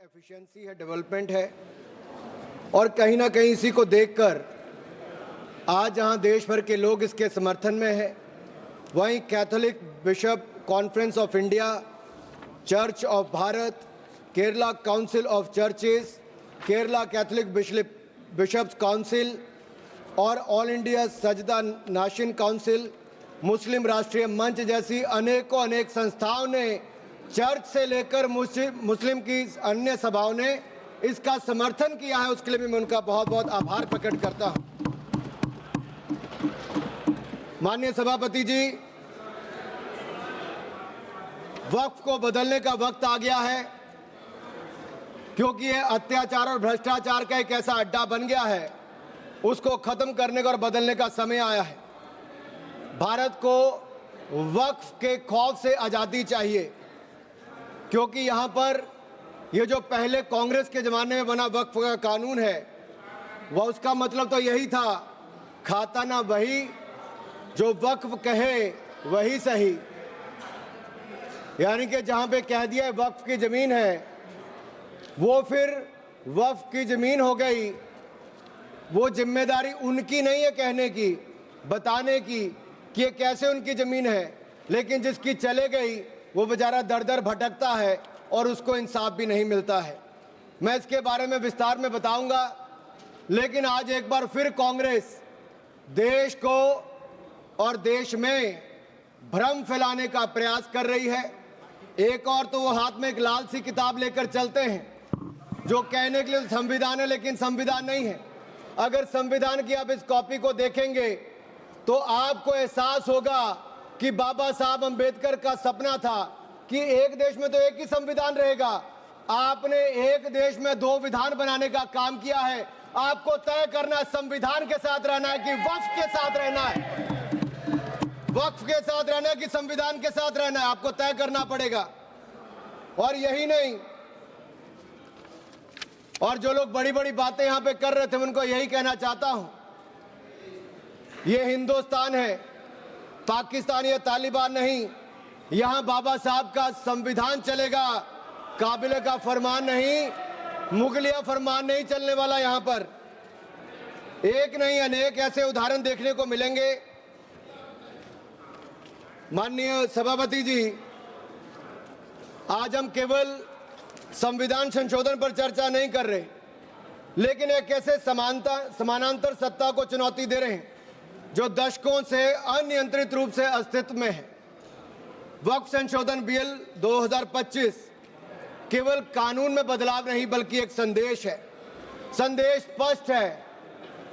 Efficiency है, development है और कहीं ना कहीं इसी को देखकर आज जहां देश भर के लोग इसके समर्थन में हैं, वहीं Catholic bishop conference of India, church of Bharat, Kerala council of churches, Kerala Catholic bishops council और ऑल इंडिया सजदा नाशन काउंसिल, मुस्लिम राष्ट्रीय मंच जैसी अनेक संस्थाओं ने, चर्च से लेकर मुस्लिम की अन्य सभाओं ने इसका समर्थन किया है। उसके लिए भी मैं उनका बहुत बहुत आभार प्रकट करता हूं। माननीय सभापति जी, वक्फ को बदलने का वक्त आ गया है, क्योंकि यह अत्याचार और भ्रष्टाचार का एक ऐसा अड्डा बन गया है। उसको खत्म करने का और बदलने का समय आया है। भारत को वक्फ के खौफ से आजादी चाहिए, क्योंकि यहां पर ये जो पहले कांग्रेस के जमाने में बना वक्फ का कानून है, वह उसका मतलब तो यही था, खाता ना वही जो वक्फ कहे वही सही। यानी कि जहां पे कह दिया वक्फ की जमीन है, वो फिर वक्फ की जमीन हो गई। वो जिम्मेदारी उनकी नहीं है कहने की, बताने की कि ये कैसे उनकी जमीन है, लेकिन जिसकी चले गई वो बेचारा दर दर भटकता है और उसको इंसाफ भी नहीं मिलता है। मैं इसके बारे में विस्तार में बताऊंगा, लेकिन आज एक बार फिर कांग्रेस देश को और देश में भ्रम फैलाने का प्रयास कर रही है। एक और तो वो हाथ में एक लाल सी किताब लेकर चलते हैं जो कहने के लिए संविधान है, लेकिन संविधान नहीं है। अगर संविधान की आप इस कॉपी को देखेंगे तो आपको एहसास होगा कि बाबा साहब अंबेडकर का सपना था कि एक देश में तो एक ही संविधान रहेगा। आपने एक देश में दो विधान बनाने का काम किया है। आपको तय करना है संविधान के साथ रहना है कि वक्फ के साथ रहना है, वक्फ के साथ रहना है कि संविधान के साथ रहना है, आपको तय करना पड़ेगा। और यही नहीं, और जो लोग बड़ी बड़ी बातें यहां पे कर रहे थे, उनको यही कहना चाहता हूं, ये हिंदुस्तान है, पाकिस्तान या तालिबान नहीं। यहां बाबा साहब का संविधान चलेगा, काबिले का फरमान नहीं, मुगलिया फरमान नहीं चलने वाला। यहां पर एक नहीं अनेक ऐसे उदाहरण देखने को मिलेंगे। माननीय सभापति जी, आज हम केवल संविधान संशोधन पर चर्चा नहीं कर रहे, लेकिन एक ऐसे समानांतर सत्ता को चुनौती दे रहे हैं जो दशकों से अनियंत्रित रूप से अस्तित्व में है। वक्फ संशोधन बिल 2025 केवल कानून में बदलाव नहीं, बल्कि एक संदेश है। संदेश स्पष्ट है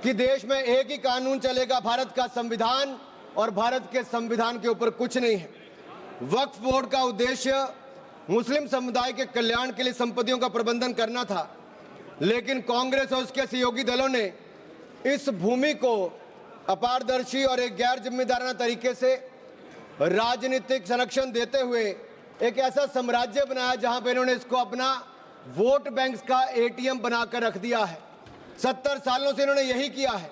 कि देश में एक ही कानून चलेगा, भारत का संविधान, और भारत के संविधान के ऊपर कुछ नहीं है। वक्फ बोर्ड का उद्देश्य मुस्लिम समुदाय के कल्याण के लिए संपत्तियों का प्रबंधन करना था, लेकिन कांग्रेस और उसके सहयोगी दलों ने इस भूमि को अपारदर्शी और एक गैर जिम्मेदाराना तरीके से राजनीतिक संरक्षण देते हुए एक ऐसा साम्राज्य बनाया जहां पर इन्होंने इसको अपना वोट बैंक का एटीएम बनाकर रख दिया है। 70 सालों से इन्होंने यही किया है।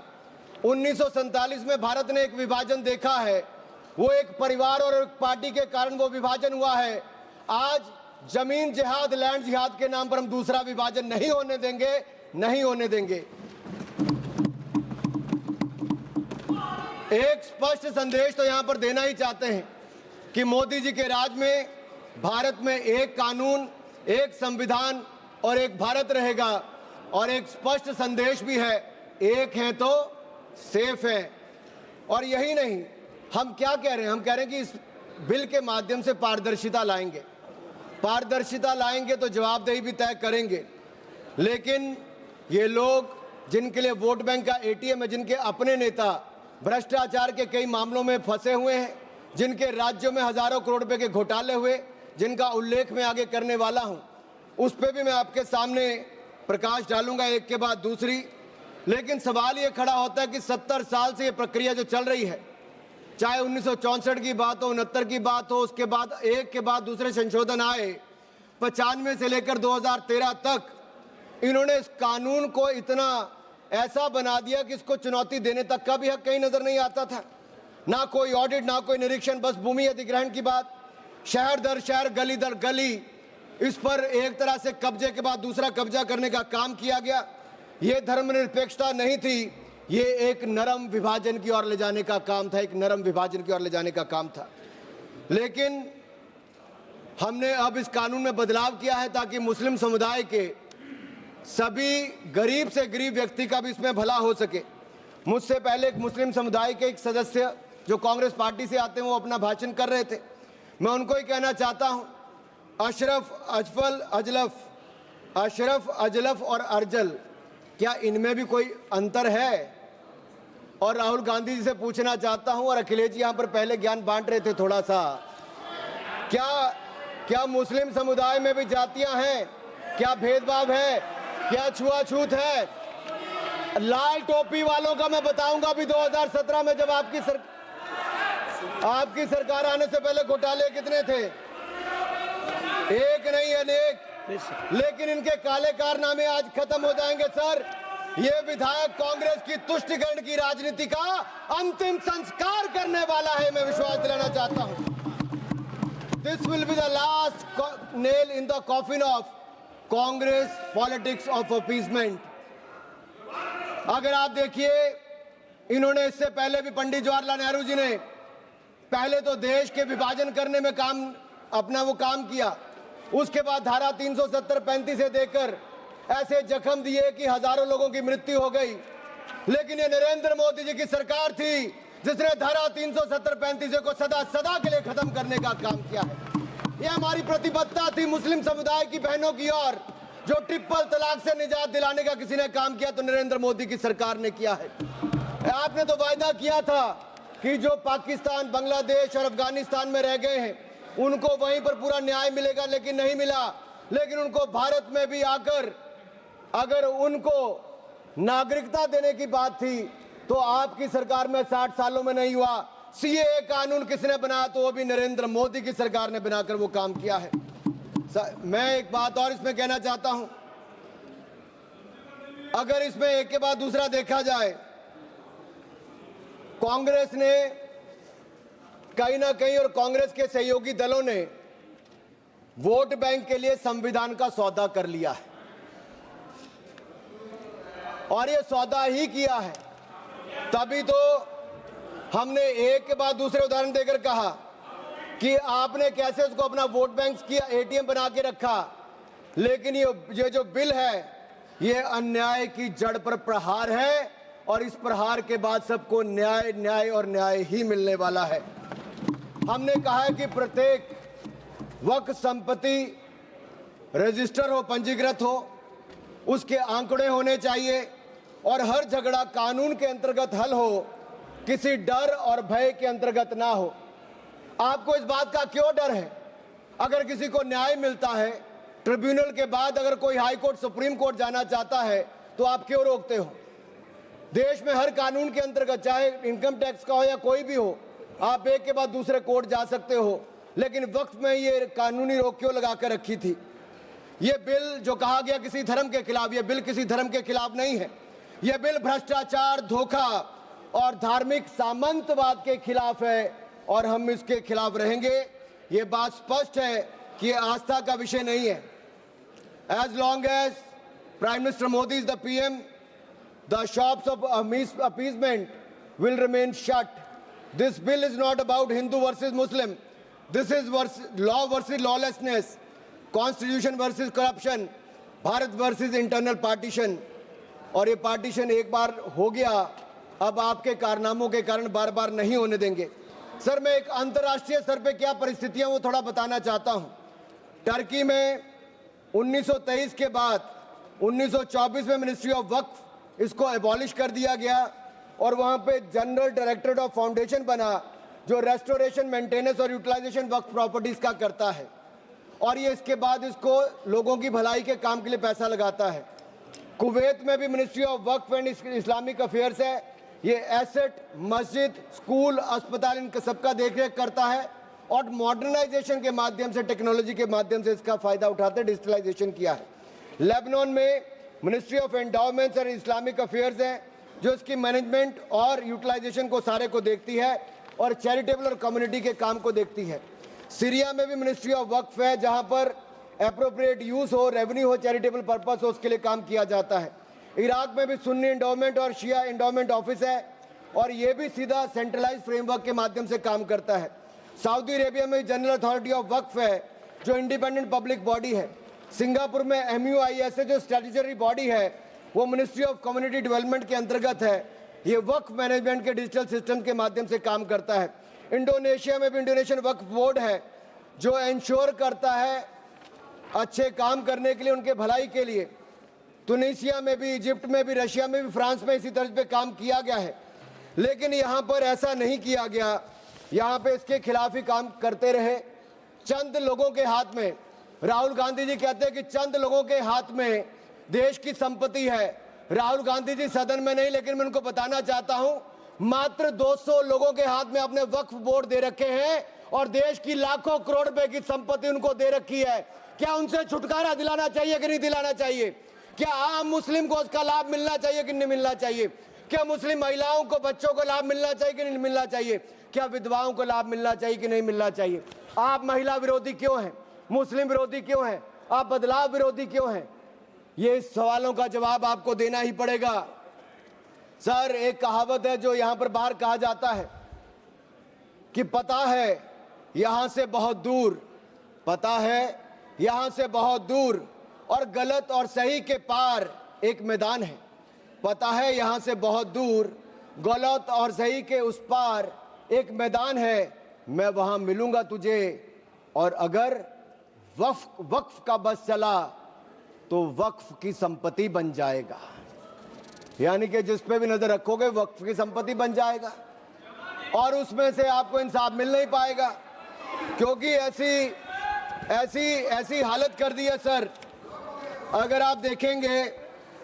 1947 में भारत ने एक विभाजन देखा है, वो एक परिवार और एक पार्टी के कारण वो विभाजन हुआ है। आज जमीन जिहाद, लैंड जिहाद के नाम पर हम दूसरा विभाजन नहीं होने देंगे, नहीं होने देंगे। एक स्पष्ट संदेश तो यहां पर देना ही चाहते हैं कि मोदी जी के राज में भारत में एक कानून, एक संविधान और एक भारत रहेगा। और एक स्पष्ट संदेश भी है, एक है तो सेफ है। और यही नहीं, हम क्या कह रहे हैं, हम कह रहे हैं कि इस बिल के माध्यम से पारदर्शिता लाएंगे। पारदर्शिता लाएंगे तो जवाबदेही भी तय करेंगे। लेकिन ये लोग जिनके लिए वोट बैंक का एटीएम है, जिनके अपने नेता भ्रष्टाचार के कई मामलों में फंसे हुए हैं, जिनके राज्यों में हजारों करोड़ रुपए के घोटाले हुए, जिनका उल्लेख मैं आगे करने वाला हूं, उस पर भी मैं आपके सामने प्रकाश डालूंगा एक के बाद दूसरी। लेकिन सवाल ये खड़ा होता है कि 70 साल से ये प्रक्रिया जो चल रही है, चाहे 1964 की बात हो, 69 की बात हो, उसके बाद एक के बाद दूसरे संशोधन आए, 95 से लेकर 2013 तक इन्होंने इस कानून को इतना ऐसा बना दिया कि इसको चुनौती देने तक का भी हक कहीं नजर नहीं आता था। ना कोई ऑडिट, ना कोई निरीक्षण, बस भूमि अधिग्रहण की बात, शहर दर शहर, गली दर गली इस पर एक तरह से कब्जे के बाद दूसरा कब्जा करने का काम किया गया। ये धर्मनिरपेक्षता नहीं थी, ये एक नरम विभाजन की ओर ले जाने का काम था, एक नरम विभाजन की ओर ले जाने का काम था। लेकिन हमने अब इस कानून में बदलाव किया है ताकि मुस्लिम समुदाय के सभी गरीब से गरीब व्यक्ति का भी इसमें भला हो सके। मुझसे पहले एक मुस्लिम समुदाय के एक सदस्य जो कांग्रेस पार्टी से आते हैं वो अपना भाषण कर रहे थे। मैं उनको ही कहना चाहता हूं, अशरफ अजलफ और अर्जल, क्या इनमें भी कोई अंतर है? और राहुल गांधी जी से पूछना चाहता हूं, और अखिलेश जी यहां पर पहले ज्ञान बांट रहे थे थोड़ा सा, क्या मुस्लिम समुदाय में भी जातियां हैं? क्या भेदभाव है? क्या छुआछूत है? लाल टोपी वालों का मैं बताऊंगा भी 2017 में जब आपकी सरकार आने से पहले घोटाले कितने थे, एक नहीं अनेक, लेकिन इनके काले कारनामे आज खत्म हो जाएंगे सर। ये विधायक कांग्रेस की तुष्टिकरण की राजनीति का अंतिम संस्कार करने वाला है, मैं विश्वास दिलाना चाहता हूं। This will be the last nail in the coffin of Congress politics of appeasement. अगर आप देखिए, इन्होंने इससे पहले भी पंडित जवाहरलाल नेहरू जी ने पहले तो देश के विभाजन करने में अपना काम किया, उसके बाद धारा 370-35 से देकर ऐसे जख्म दिए कि हजारों लोगों की मृत्यु हो गई। लेकिन ये नरेंद्र मोदी जी की सरकार थी जिसने धारा 370-35 को सदा के लिए खत्म करने का काम किया है। यह हमारी प्रतिबद्धता थी मुस्लिम समुदाय की बहनों की ओर। जो ट्रिपल तलाक से निजात दिलाने का किसी ने काम किया तो नरेंद्र मोदी की सरकार ने किया है। आपने तो वायदा किया था कि जो पाकिस्तान, बांग्लादेश और अफगानिस्तान में रह गए हैं उनको वहीं पर पूरा न्याय मिलेगा, लेकिन नहीं मिला। लेकिन उनको भारत में भी आकर अगर उनको नागरिकता देने की बात थी तो आपकी सरकार में 60 सालों में नहीं हुआ। सीएए कानून किसने बनाया? तो वो भी नरेंद्र मोदी की सरकार ने बनाकर वो काम किया है। मैं एक बात और इसमें कहना चाहता हूं, अगर इसमें एक के बाद दूसरा देखा जाए, कांग्रेस ने कहीं ना कहीं और कांग्रेस के सहयोगी दलों ने वोट बैंक के लिए संविधान का सौदा कर लिया है, और ये सौदा ही किया है। तभी तो हमने एक के बाद दूसरे उदाहरण देकर कहा कि आपने कैसे उसको अपना वोट बैंक किया, एटीएम बना के रखा। लेकिन ये जो बिल है ये अन्याय की जड़ पर प्रहार है, और इस प्रहार के बाद सबको न्याय न्याय और न्याय ही मिलने वाला है। हमने कहा है कि प्रत्येक वक्फ संपत्ति रजिस्टर हो, पंजीकृत हो, उसके आंकड़े होने चाहिए, और हर झगड़ा कानून के अंतर्गत हल हो, किसी डर और भय के अंतर्गत ना हो। आपको इस बात का क्यों डर है? अगर किसी को न्याय मिलता है, ट्रिब्यूनल के बाद अगर कोई हाई कोर्ट, सुप्रीम कोर्ट जाना चाहता है तो आप क्यों रोकते हो? देश में हर कानून के अंतर्गत, चाहे इनकम टैक्स का हो या कोई भी हो, आप एक के बाद दूसरे कोर्ट जा सकते हो। लेकिन वक्फ में ये कानूनी रोक क्यों लगा कर रखी थी? ये बिल जो कहा गया किसी धर्म के खिलाफ, ये बिल किसी धर्म के खिलाफ नहीं है। यह बिल भ्रष्टाचार, धोखा और धार्मिक सामंतवाद के खिलाफ है, और हम इसके खिलाफ रहेंगे। ये बात स्पष्ट है कि आस्था का विषय नहीं है। As long as prime minister Modi is the PM, the shops of appeasement will remain shut. This bill is not about Hindu versus Muslim. This is law versus lawlessness, constitution versus corruption, Bharat versus internal partition. और ये partition एक बार हो गया, अब आपके कारनामों के कारण बार बार नहीं होने देंगे। सर, मैं एक अंतर्राष्ट्रीय स्तर पे क्या परिस्थितियां वो थोड़ा बताना चाहता हूं। टर्की में 1923 के बाद 1924 में मिनिस्ट्री ऑफ वक्फ इसको एबॉलिश कर दिया गया, और वहां पे जनरल डायरेक्टरेट ऑफ फाउंडेशन बना जो रेस्टोरेशन, मेंटेनेंस और यूटिलाइजेशन वक्फ प्रॉपर्टीज का करता है, और ये इसके बाद इसको लोगों की भलाई के काम के लिए पैसा लगाता है। कुवैत में भी ministry of Waqf and Islamic affairs है, ये एसेट, मस्जिद, स्कूल, अस्पताल, इन सबका देखरेख करता है, और मॉडर्नाइजेशन के माध्यम से, टेक्नोलॉजी के माध्यम से इसका फायदा उठाते, डिजिटलाइजेशन किया है। लेबनान में मिनिस्ट्री ऑफ एंडाउमेंट्स और इस्लामिक अफेयर्स है जो इसकी मैनेजमेंट और यूटिलाइजेशन को सारे को देखती है, और चैरिटेबल और कम्युनिटी के काम को देखती है। सीरिया में भी मिनिस्ट्री ऑफ वक्फ है, जहां पर एप्रोप्रिएट यूज हो, रेवेन्यू हो, चैरिटेबल पर्पस हो, उसके लिए काम किया जाता है। इराक में भी सुन्नी एंडोमेंट और शिया एंडोमेंट ऑफिस है और ये भी सीधा सेंट्रलाइज फ्रेमवर्क के माध्यम से काम करता है। सऊदी अरेबिया में जनरल अथॉरिटी ऑफ वक्फ है जो इंडिपेंडेंट पब्लिक बॉडी है। सिंगापुर में MUIS जो स्टैट्यूटरी बॉडी है वो मिनिस्ट्री ऑफ कम्युनिटी डेवलपमेंट के अंतर्गत है। ये वक्फ मैनेजमेंट के डिजिटल सिस्टम के माध्यम से काम करता है। इंडोनेशिया में भी इंडोनेशियन वक्फ बोर्ड है जो इंश्योर करता है अच्छे काम करने के लिए, उनके भलाई के लिए। तुनिसिया में भी, इजिप्ट में भी, रशिया में भी, फ्रांस में इसी तर्ज पे काम किया गया है। लेकिन यहाँ पर ऐसा नहीं किया गया, यहाँ पे इसके खिलाफ ही काम करते रहे। चंद लोगों के हाथ में, राहुल गांधी जी कहते हैं कि चंद लोगों के हाथ में देश की संपत्ति है। राहुल गांधी जी सदन में नहीं, लेकिन मैं उनको बताना चाहता हूं मात्र 200 लोगों के हाथ में अपने वक्फ बोर्ड दे रखे हैं और देश की लाखों करोड़ रुपए की संपत्ति उनको दे रखी है। क्या उनसे छुटकारा दिलाना चाहिए कि नहीं दिलाना चाहिए? क्या आम मुस्लिम को उसका लाभ मिलना चाहिए कि नहीं मिलना चाहिए? क्या मुस्लिम महिलाओं को, बच्चों को लाभ मिलना चाहिए कि नहीं मिलना चाहिए? क्या विधवाओं को लाभ मिलना चाहिए कि नहीं मिलना चाहिए? आप महिला विरोधी क्यों हैं? मुस्लिम विरोधी क्यों हैं? आप बदलाव विरोधी क्यों हैं? ये सवालों का जवाब आपको देना ही पड़ेगा। सर, एक कहावत है जो यहां पर बाहर कहा जाता है कि पता है यहां से बहुत दूर, पता है यहां से बहुत दूर और गलत और सही के पार एक मैदान है। पता है यहां से बहुत दूर, गलत और सही के उस पार एक मैदान है। मैं वहां मिलूंगा तुझे और अगर वक्फ का बस चला तो वक्फ की संपत्ति बन जाएगा। यानी कि जिस पे भी नजर रखोगे वक्फ की संपत्ति बन जाएगा और उसमें से आपको इंसाफ मिल नहीं पाएगा, क्योंकि ऐसी हालत कर दी है। सर, अगर आप देखेंगे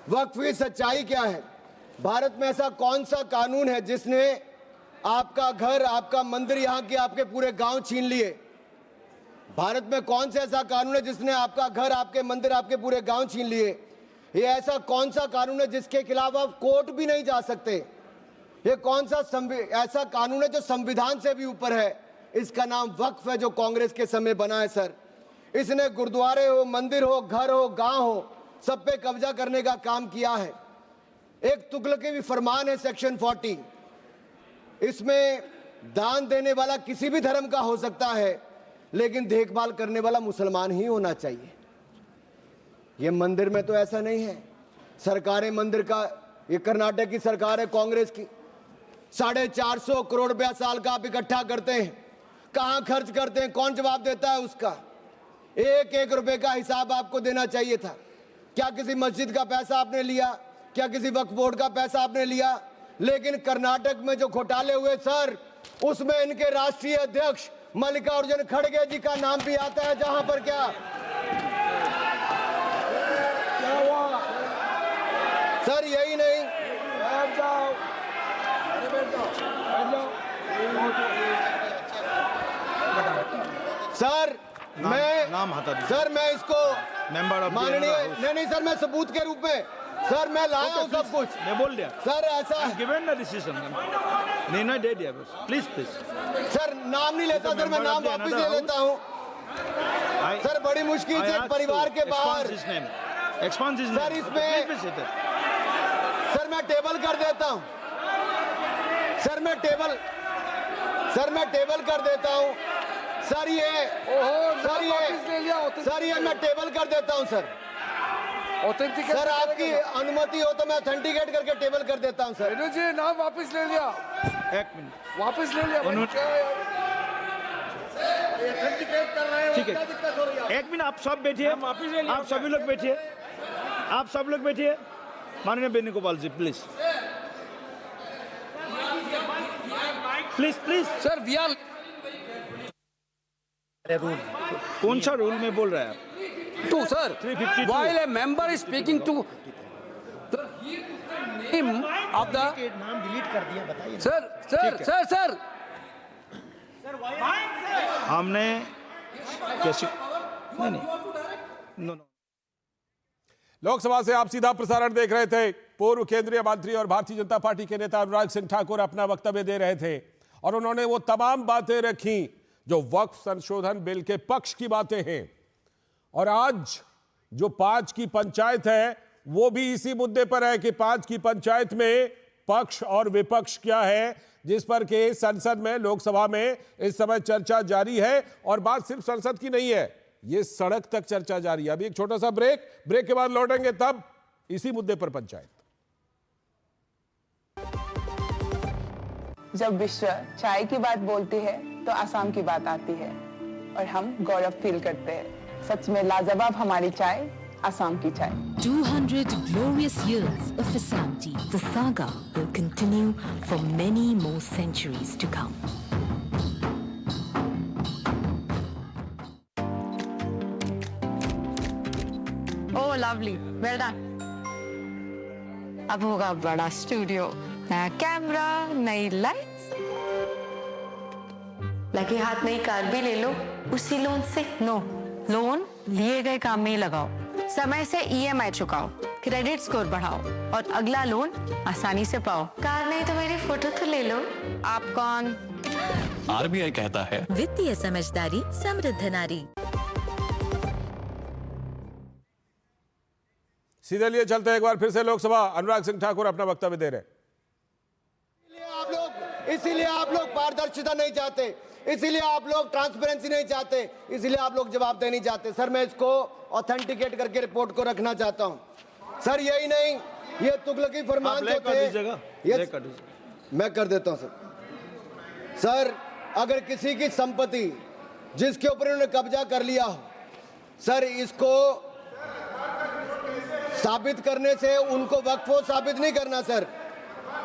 वक्फ की सच्चाई क्या है, भारत में ऐसा कौन सा कानून है जिसने आपका घर, आपका मंदिर, यहाँ के आपके पूरे गांव छीन लिए? भारत में कौन सा ऐसा कानून है जिसने आपका घर, आपके मंदिर, आपके पूरे गांव छीन लिए? ये ऐसा कौन सा कानून है जिसके खिलाफ आप कोर्ट भी नहीं जा सकते? ये कौन सा ऐसा कानून है जो संविधान से भी ऊपर है? इसका नाम वक्फ है, जो कांग्रेस के समय बना है। सर, इसने गुरुद्वारे हो, मंदिर हो, घर हो, गांव हो, सब पे कब्जा करने का काम किया है। एक तुगलकी भी फरमान है सेक्शन 40, इसमें दान देने वाला किसी भी धर्म का हो सकता है, लेकिन देखभाल करने वाला मुसलमान ही होना चाहिए। ये मंदिर में तो ऐसा नहीं है। सरकारें मंदिर का, ये कर्नाटक की सरकार है कांग्रेस की, 450 करोड़ रुपया साल का आप इकट्ठा करते हैं, कहां खर्च करते हैं? कौन जवाब देता है उसका? एक एक रुपए का हिसाब आपको देना चाहिए था। क्या किसी मस्जिद का पैसा आपने लिया? क्या किसी वक्फ बोर्ड का पैसा आपने लिया? लेकिन कर्नाटक में जो घोटाले हुए सर, उसमें इनके राष्ट्रीय अध्यक्ष मल्लिकार्जुन खड़गे जी का नाम भी आता है, जहां पर क्या हुआ सर? यही नहीं, बैठ जाओ, सर मैं इसको माननीय नहीं सर, मैं सबूत के रूप में सर मैं लाया हूं सब कुछ। मैं बोल दिया सर, ऐसा गिवन द डिसीजन निर्णय दे दिया बस। प्लीज सर, नाम नहीं लेता सर, मैं नाम वापस ले लेता हूं सर। बड़ी मुश्किल से परिवार के बाहर सर, इसमें सर मैं टेबल कर देता हूं सर, मैं टेबल कर देता हूं सर। ये मैं टेबल कर देता हूं सर। सर, आपकी अनुमति हो तो मैं ऑथेंटिकेट करके टेबल कर देता हूं सर। जी नाम वापस ले लिया, एक मिनट वापस ले लिया। ठीक है, एक मिनट आप सब बैठिए, आप सभी लोग बैठिए, आप सब लोग बैठिए। माननीय Venugopal ji please please sir, we are rule कौन सा रूल में बोल रहा है? to sir, while a member is speaking to the name of the नाम डिलीट कर दिया, बताइए। sir हमने कैसे नहीं लोकसभा से आप सीधा प्रसारण देख रहे थे। पूर्व केंद्रीय मंत्री और भारतीय जनता पार्टी के नेता अनुराग सिंह ठाकुर अपना वक्तव्य दे रहे थे और उन्होंने वो तमाम बातें रखी जो वक्फ संशोधन बिल के पक्ष की बातें हैं और आज जो 5 की पंचायत है वो भी इसी मुद्दे पर है कि 5 की पंचायत में पक्ष और विपक्ष क्या है, जिस पर के संसद में, लोकसभा में इस समय चर्चा जारी है। और बात सिर्फ संसद की नहीं है, ये सड़क तक चर्चा जारी है। अभी एक छोटा सा ब्रेक के बाद लौटेंगे, तब इसी मुद्दे पर पंचायत। जब विश्व चाय की बात बोलती है तो आसाम की बात आती है और हम गौरव फील करते हैं। सच में लाजवाब हमारी चाय, आसाम की चाय। 200 glorious years of Assam tea. The saga will continue for many more centuries to come. Oh, lovely. Well done. अब होगा बड़ा स्टूडियो, नया कैमरा, नई लाइट्स। लगे हाथ नई कार भी ले लो उसी लोन से। नो, लोन लिए गए काम में ही लगाओ, समय से EMI चुकाओ, क्रेडिट स्कोर बढ़ाओ और अगला लोन आसानी से पाओ। कार नहीं तो मेरी फोटो तो ले लो। आप कौन? RBI कहता है वित्तीय समझदारी समृद्ध नारी। सीधे लिए चलते हैं एक बार फिर से लोकसभा। अनुराग सिंह ठाकुर अपना वक्तव्य दे रहे हैं। इसीलिए आप लोग पारदर्शिता नहीं चाहते, इसीलिए आप लोग ट्रांसपेरेंसी नहीं चाहते, इसीलिए आप लोग जवाब नहीं चाहते। सर मैं इसको ऑथेंटिकेट करके रिपोर्ट को रखना चाहता हूं। सर यही नहीं, ये तुगलकी फरमान जो थे, मैं कर देता हूं सर, अगर किसी की संपत्ति जिसके ऊपर उन्होंने कब्जा कर लिया हो, सर इसको साबित करने से उनको वक्फ साबित नहीं करना। सर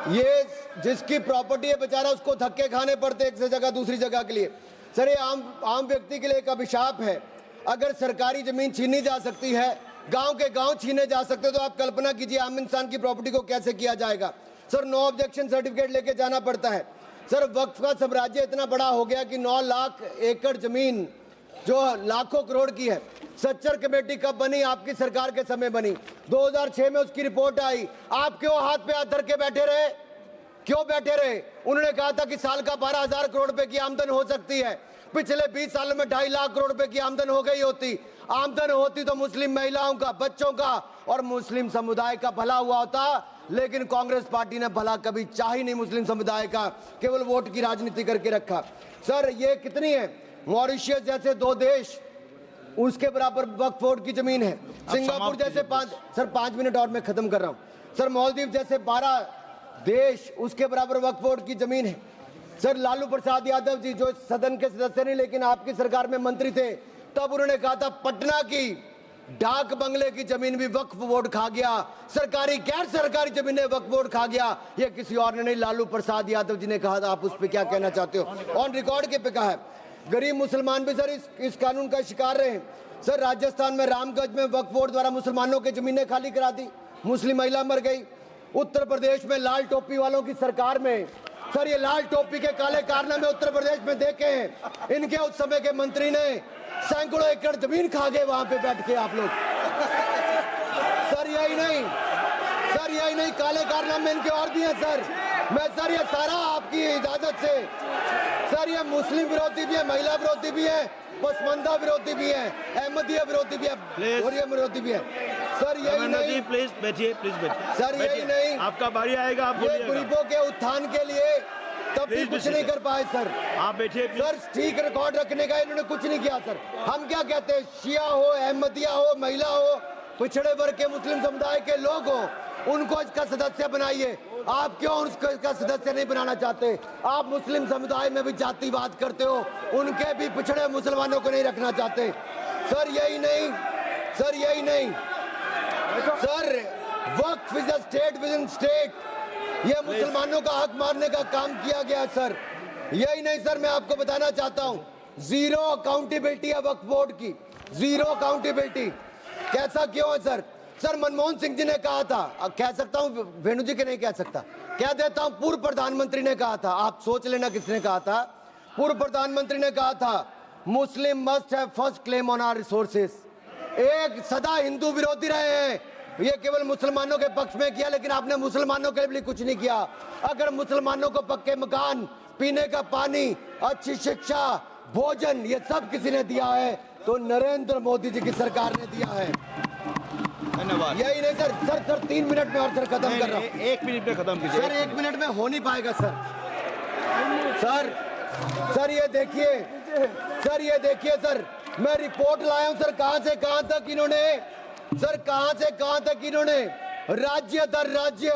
ये जिसकी प्रॉपर्टी है बेचारा, उसको धक्के खाने पड़ते एक से जगह दूसरी जगह के लिए। सर ये आम व्यक्ति के लिए एक अभिशाप है। अगर सरकारी जमीन छीनी जा सकती है, गांव के गांव छीने जा सकते हैं, तो आप कल्पना कीजिए आम इंसान की प्रॉपर्टी को कैसे किया जाएगा। सर नो ऑब्जेक्शन सर्टिफिकेट लेके जाना पड़ता है। सर वक्फ का साम्राज्य इतना बड़ा हो गया कि 9 लाख एकड़ जमीन जो लाखों करोड़ की है। सच्चर कमेटी कब बनी? आपकी सरकार के समय बनी। 2006 में उसकी रिपोर्ट आई। आप क्यों हाथ पे हाथ धर के बैठे रहे? क्यों बैठे रहे? उन्होंने कहा था कि साल का 12,000 करोड़ रुपए की आमदन हो सकती है। पिछले 20 सालों में 2.5 लाख करोड़ रुपए की आमदन हो गई होती। आमदन होती तो मुस्लिम महिलाओं का, बच्चों का और मुस्लिम समुदाय का भला हुआ होता। लेकिन कांग्रेस पार्टी ने भला कभी चाह ही नहीं मुस्लिम समुदाय का, केवल वोट की राजनीति करके रखा। सर ये कितनी है? मॉरिशस जैसे 2 देश, उसके बराबर वक्फ बोर्ड की जमीन है। सिंगापुर जैसे 5 मिनट और मैं खत्म कर रहा हूं। सर मालदीव जैसे 12 देश, उसके बराबर वक्फ बोर्ड की जमीन है। सर लालू प्रसाद यादव जी जो सदन के सदस्य नहीं लेकिन आपकी सरकार में मंत्री थे, तब उन्होंने कहा था पटना की डाक बंगले की जमीन भी वक्फ बोर्ड खा गया, सरकारी गैर सरकारी जमीनें वक्फ बोर्ड खा गया। ये किसी और ने नहीं, लालू प्रसाद यादव जी ने कहा था। आप उस पर क्या कहना चाहते हो? ऑन रिकॉर्ड के पे कहा है। गरीब मुसलमान भी सर इस कानून का शिकार रहे। सर राजस्थान में रामगंज में वक्फ बोर्ड द्वारा मुसलमानों की जमीनें खाली करा दी, मुस्लिम महिला मर गई। उत्तर प्रदेश में लाल टोपी वालों की सरकार में, सर ये लाल टोपी के काले कारनामे उत्तर प्रदेश में देखे हैं। इनके उस समय के मंत्री ने सैकड़ों एकड़ जमीन खा गए वहां पे बैठ के आप लोग। सर यही नहीं, काले कारनामे इनके और भी हैं सर। मैं सर ये सारा आपकी इजाजत से, सर ये मुस्लिम विरोधी भी है, महिला विरोधी भी है, पसमंदा विरोधी भी है, अहमदिया विरोधी भी है, और विरोधी भी है। सर यही नहीं, प्लीज बैठिए, सर यही नहीं, आपका बारी आएगा, आप ये गरीबों के उत्थान के लिए तब भी कुछ नहीं कर पाए सर। आप बैठिए सर, ठीक रिकॉर्ड रखने का इन्होंने कुछ नहीं किया सर। हम क्या कहते हैं, शिया हो, अहमदिया हो, महिला हो, पिछड़े वर्ग के मुस्लिम समुदाय के लोग हो, उनको इसका सदस्य बनाइए। आप क्यों उसका सदस्य नहीं बनाना चाहते? आप मुस्लिम समुदाय में भी जातिवाद करते हो, उनके भी पिछड़े मुसलमानों को नहीं रखना चाहते। सर यही नहीं, sir Waqf is a state with in state. ये मुसलमानों का हक मारने का काम किया गया सर। यही नहीं सर, मैं आपको बताना चाहता हूं, जीरो अकाउंटेबिलिटी है वक्फ बोर्ड की, जीरो अकाउंटेबिलिटी। कैसा क्यों है सर? सर मनमोहन सिंह जी ने कहा था, कह सकता हूं, वेणु जी के नहीं कह सकता, कह देता हूं, पूर्व प्रधानमंत्री ने कहा था। आप सोच लेना किसने कहा था। पूर्व प्रधानमंत्री ने कहा था, Muslim must have first claim on our resources. एक सदा हिंदू विरोधी रहे हैं, ये केवल मुसलमानों के पक्ष में किया, लेकिन आपने मुसलमानों के लिए कुछ नहीं किया। अगर मुसलमानों को पक्के मकान, पीने का पानी, अच्छी शिक्षा, भोजन, ये सब किसी ने दिया है, तो नरेंद्र मोदी जी की सरकार ने दिया है। धन्यवाद। यही नहीं सर, सर 3 मिनट में और सर खत्म कर रहा हूँ। 1 मिनट में खत्म कीजिए। सर 1 मिनट में हो नहीं पाएगा सर ये देखिए सर, मैं रिपोर्ट लाया हूं सर, कहां से कहां तक इन्होंने राज्य दर राज्य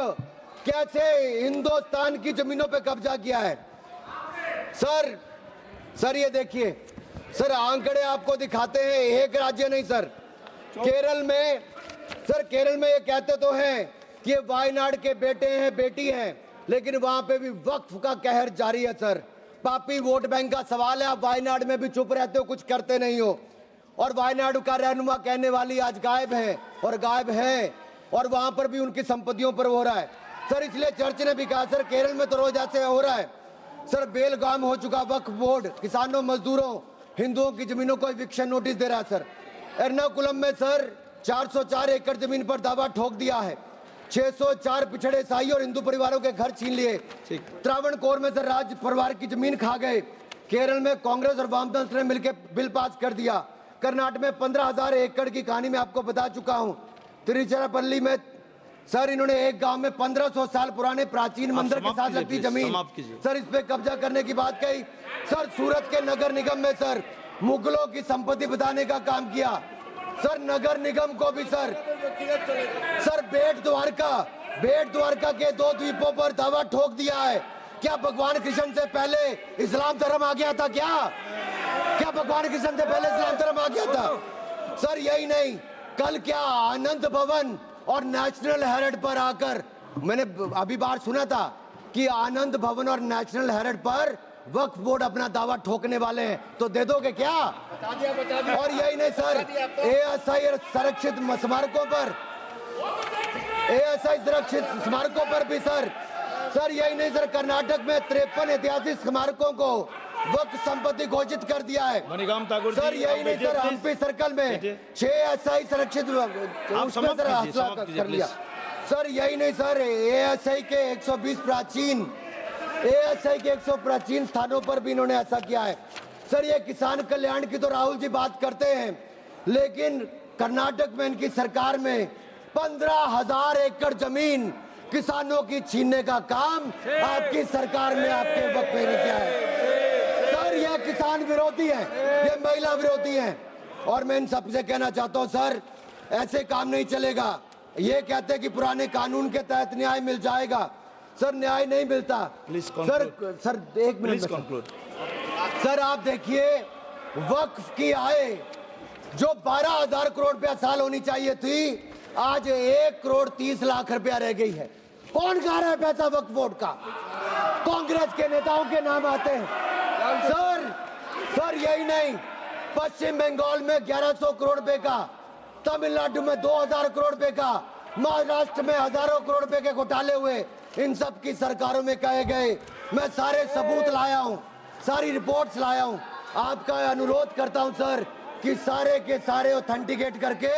कैसे हिंदुस्तान की जमीनों पे कब्जा किया है। सर ये देखिए सर, आंकड़े आपको दिखाते हैं, एक राज्य नहीं सर, केरल में ये कहते तो हैं कि ये वायनाड के बेटे हैं बेटी हैं, लेकिन वहां पे भी वक्फ का कहर जारी है सर। पापी वोट बैंक का सवाल है, आप वायनाड में भी चुप रहते हो, कुछ करते नहीं हो, और वायनाड का रहनुमा कहने वाली आज गायब है और वहां पर भी उनकी संपत्तियों पर हो रहा है सर। इसलिए चर्च ने भी कहा सर, केरल में तो रोज ऐसे हो रहा है सर, बेलगाम हो चुका वक्फ बोर्ड, किसानों मजदूरों हिंदुओं की जमीनों को इविक्शन नोटिस दे रहा है सर। एर्नाकुलम में सर 404 एकड़ जमीन पर दावा ठोक दिया है, 604 पिछड़े ईसाई और हिंदू परिवारों के घर छीन लिए। त्रावणकोर में सर राज परिवार की जमीन खा गए। केरल में कांग्रेस और वामदल ने मिलकर बिल पास कर दिया। कर्नाटक में 15,000 एकड़ की कहानी मैं आपको बता चुका हूं। तिरुचिरापल्ली में सर इन्होंने एक गांव में 1500 साल पुराने प्राचीन मंदिर के साथ लगती जमीन सर इस पे कब्जा करने की बात कही सर। सूरत के नगर निगम में सर मुगलों की संपत्ति बताने का काम किया सर। नगर निगम को भी सर बेट द्वारका के 2 द्वीपों पर दावा ठोक दिया है। क्या भगवान कृष्ण से पहले इस्लाम धर्म आ गया था? क्या भगवान कृष्ण से पहले इस्लाम धर्म आ गया था सर? यही नहीं, कल क्या आनंद भवन और नेशनल हेरिटेज पर आकर मैंने अभी बार सुना था कि आनंद भवन और नेशनल हेरिटेज पर वक्फ बोर्ड अपना दावा ठोकने वाले हैं, तो दे दोगे क्या? बता दिया। और यही नहीं सर, एएसआई संरक्षित स्मारकों पर भी सर यही नहीं सर, कर्नाटक में 53 ऐतिहासिक स्मारकों को वक्फ संपत्ति घोषित कर दिया है मणिकाम ठाकुर सर। यही नहीं सर, हम्पी सर्कल में 6 एएसआई संरक्षित उसमें सर हासिल कर लिया सर। यही नहीं सर, एएसआई के 120 प्राचीन स्थानों पर भी इन्होंने ऐसा किया है सर। ये किसान कल्याण की तो राहुल जी बात करते हैं, लेकिन कर्नाटक में इनकी सरकार में 15,000 एकड़ जमीन किसानों की छीनने का काम आपकी सरकार में आपके वक्त में किया है सर। ये किसान विरोधी है, ये महिला विरोधी है, और मैं इन सबसे कहना चाहता हूं सर, ऐसे काम नहीं चलेगा। ये कहते कि पुराने कानून के तहत न्याय मिल जाएगा सर, न्याय नहीं मिलता सर 1 मिनट सर। आप देखिए वक्फ की आय जो 12,000 करोड़ रुपया साल होनी चाहिए थी, आज 1 करोड़ 30 लाख रुपया रह गई है। कौन खा रहा है पैसा वक्फ बोर्ड का? कांग्रेस के नेताओं के नाम आते हैं सर। यही नहीं, पश्चिम बंगाल में 1100 करोड़ रुपए का, तमिलनाडु में 2000 करोड़ रुपए का, महाराष्ट्र में हजारों करोड़ रुपए के घोटाले हुए। इन सब की सरकारों में कहे गए, मैं सारे सबूत लाया हूं, सारी रिपोर्ट्स लाया हूं। आपका अनुरोध करता हूं सर कि सारे के सारे ऑथेंटिकेट करके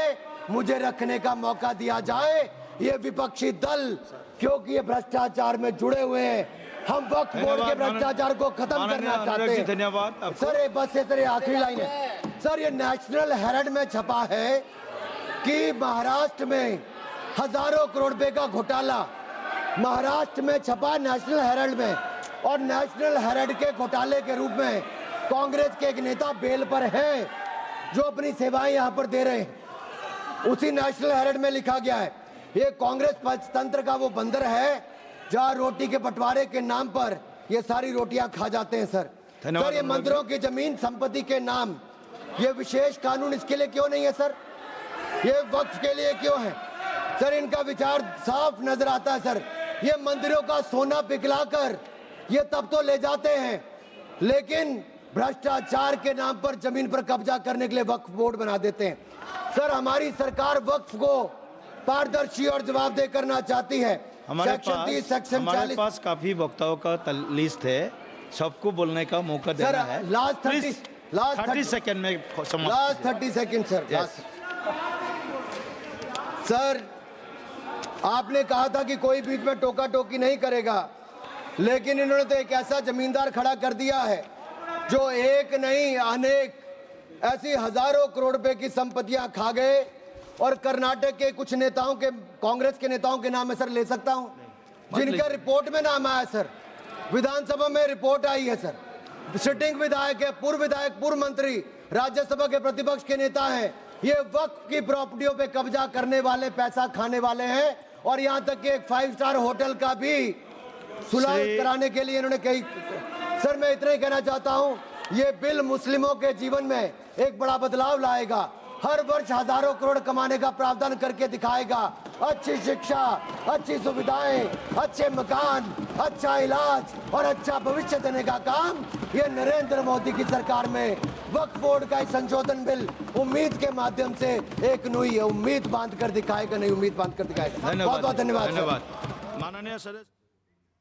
मुझे रखने का मौका दिया जाए। ये विपक्षी दल क्योंकि ये भ्रष्टाचार में जुड़े हुए हैं, हम वक्फ बोर्ड के भ्रष्टाचार को खत्म करना चाहते हैं। धन्यवाद सर। बस ये आखिरी लाइन है सर, ये नेशनल हेरिटेज में छपा है कि महाराष्ट्र में हजारों करोड़ रुपए का घोटाला, महाराष्ट्र में छपा नेशनल हेरिटेज में, और नेशनल हेरिटेज के घोटाले के रूप में कांग्रेस के एक नेता बेल पर है जो अपनी सेवाएं यहां पर दे रहे हैं। उसी नेशनल हेरिटेज में लिखा गया है ये कांग्रेस पंचतंत्र का वो बंदर है जहां रोटी के बंटवारे के नाम पर ये सारी रोटियां खा जाते हैं सर। सर ये मंदिरों की जमीन संपत्ति के नाम, ये विशेष कानून इसके लिए क्यों नहीं है सर? ये वक्फ के लिए क्यों है सर? इनका विचार साफ नजर आता है सर। ये मंदिरों का सोना पिघलाकर ये तब तो ले जाते हैं, लेकिन भ्रष्टाचार के नाम पर जमीन पर कब्जा करने के लिए वक्फ बोर्ड बना देते हैं सर। हमारी सरकार वक्फ को पारदर्शी और जवाबदेह करना चाहती है। हमारे पास काफी वक्ताओं का लिस्ट है, सबको बोलने का मौका देना है। लास्ट 30 सेकंड में लास्ट 30 सेकंड सर। सर आपने कहा था कि कोई बीच में टोका टोकी नहीं करेगा, लेकिन इन्होंने तो एक ऐसा जमींदार खड़ा कर दिया है जो एक नहीं अनेक ऐसी हजारों करोड़ रुपए की संपत्तियां खा गए और कर्नाटक के कुछ नेताओं के, कांग्रेस के नेताओं के नाम है सर, ले सकता हूं जिनका रिपोर्ट में नाम आया सर, विधानसभा में रिपोर्ट आई है सर, सिटिंग विधायक है, पूर्व विधायक, पूर्व मंत्री, राज्यसभा के प्रतिपक्ष के नेता हैं, ये वक्फ की प्रॉपर्टियों पे कब्जा करने वाले, पैसा खाने वाले हैं। और यहां तक कि एक 5 स्टार होटल का भी सुलह कराने के लिए इन्होंने कही। सर मैं इतना ही कहना चाहता हूं, ये बिल मुस्लिमों के जीवन में एक बड़ा बदलाव लाएगा, हर वर्ष हजारों करोड़ कमाने का प्रावधान करके दिखाएगा, अच्छी शिक्षा, अच्छी सुविधाएं, अच्छे मकान, अच्छा इलाज और अच्छा भविष्य देने का काम ये नरेंद्र मोदी की सरकार में वक्फ बोर्ड का संशोधन बिल उम्मीद के माध्यम से एक नई उम्मीद बांध कर दिखाएगा, नई उम्मीद बांध कर दिखाएगा। बहुत बहुत धन्यवाद। माननीय सदस्य।